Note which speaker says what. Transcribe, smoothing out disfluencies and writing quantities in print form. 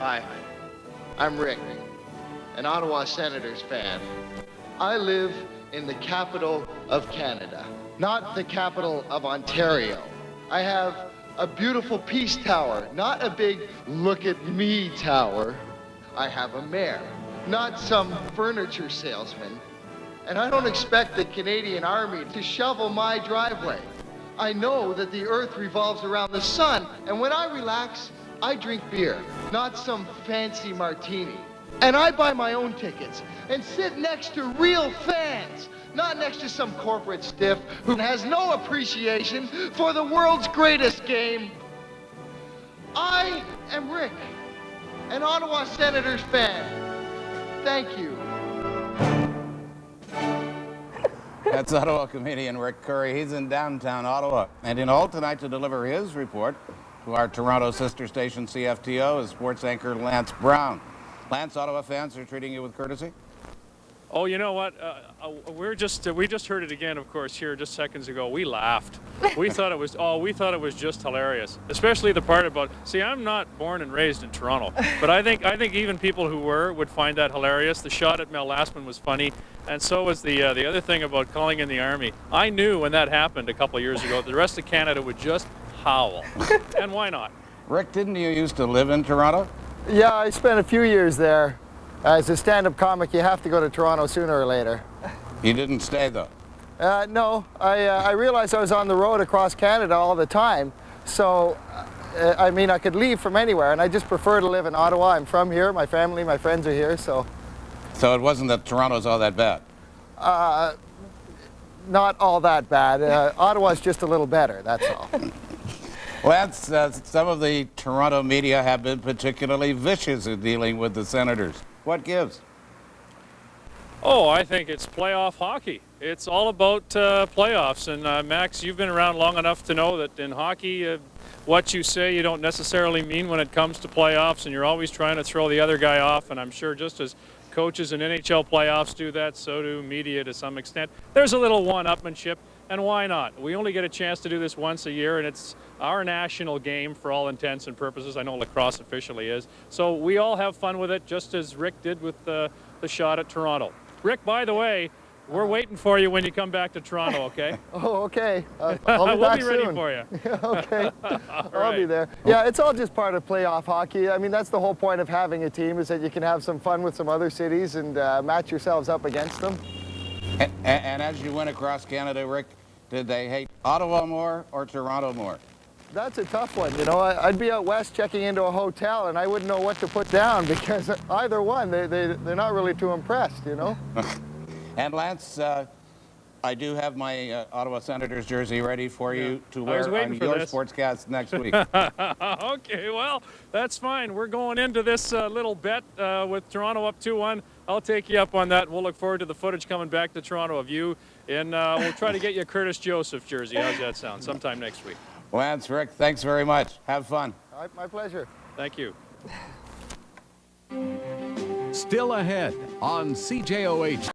Speaker 1: Hi, I'm Rick, an Ottawa Senators fan. I live in the capital of Canada, not the capital of Ontario. I have a beautiful peace tower, not a big look at me tower. I have a mayor, not some furniture salesman. And I don't expect the Canadian Army to shovel my driveway. I know that the earth revolves around the sun, and when I relax, I drink beer, not some fancy martini. And I buy my own tickets and sit next to real fans, not next to some corporate stiff who has no appreciation for the world's greatest game. I am Rick, an Ottawa Senators fan. Thank you.
Speaker 2: That's Ottawa comedian Rick Curry. He's in downtown Ottawa. And in all tonight to deliver his report to our Toronto sister station CFTO is sports anchor Lance Brown. Lance, Ottawa fans are treating you with courtesy?
Speaker 3: Oh, you know what? We just heard it again, of course, here just seconds ago. We laughed. We thought it was just hilarious, especially the part about. See, I'm not born and raised in Toronto, but I think even people who were would find that hilarious. The shot at Mel Lastman was funny, and so was the other thing about calling in the Army. I knew when that happened a couple of years ago, the rest of Canada would just howl, and why not?
Speaker 2: Rick, didn't you used to live in Toronto?
Speaker 1: Yeah, I spent a few years there. As a stand-up comic, you have to go to Toronto sooner or later.
Speaker 2: You didn't stay, though?
Speaker 1: No, I realized I was on the road across Canada all the time, so I mean, I could leave from anywhere, and I just prefer to live in Ottawa. I'm from here, my family, my friends are here, so...
Speaker 2: So it wasn't that Toronto's all that bad?
Speaker 1: Not all that bad. Ottawa's just a little better, that's all.
Speaker 2: Lance, some of the Toronto media have been particularly vicious in dealing with the Senators. What gives?
Speaker 3: Oh, I think it's playoff hockey. It's all about playoffs. And Max, you've been around long enough to know that in hockey, what you say you don't necessarily mean when it comes to playoffs, and you're always trying to throw the other guy off. And I'm sure just as coaches in NHL playoffs do that, so do media to some extent. There's a little one-upmanship, and why not? We only get a chance to do this once a year, and it's our national game for all intents and purposes. I know lacrosse officially is. So we all have fun with it, just as Rick did with the shot at Toronto. Rick, by the way, we're waiting for you when you come back to Toronto, okay?
Speaker 1: Oh, okay. I'll be
Speaker 3: we'll
Speaker 1: back
Speaker 3: be ready
Speaker 1: soon.
Speaker 3: for you.
Speaker 1: Okay. I'll be
Speaker 3: right.
Speaker 1: there. Yeah, it's all just part of playoff hockey. I mean, that's the whole point of having a team, is that you can have some fun with some other cities and match yourselves up against them.
Speaker 2: And as you went across Canada, Rick, did they hate Ottawa more or Toronto more?
Speaker 1: That's a tough one. You know, I'd be out west checking into a hotel and I wouldn't know what to put down, because either one, they're not really too impressed, you know?
Speaker 2: And Lance, I do have my Ottawa Senators jersey ready for you to wear on your sportscast next week.
Speaker 3: Okay, well, that's fine. We're going into this little bet with Toronto up 2-1. I'll take you up on that. We'll look forward to the footage coming back to Toronto of you, and we'll try to get you a Curtis Joseph jersey. How's that sound? Sometime next week.
Speaker 2: Lance, Rick, thanks very much. Have fun.
Speaker 1: All right, my pleasure.
Speaker 3: Thank you.
Speaker 4: Still ahead on CJOH.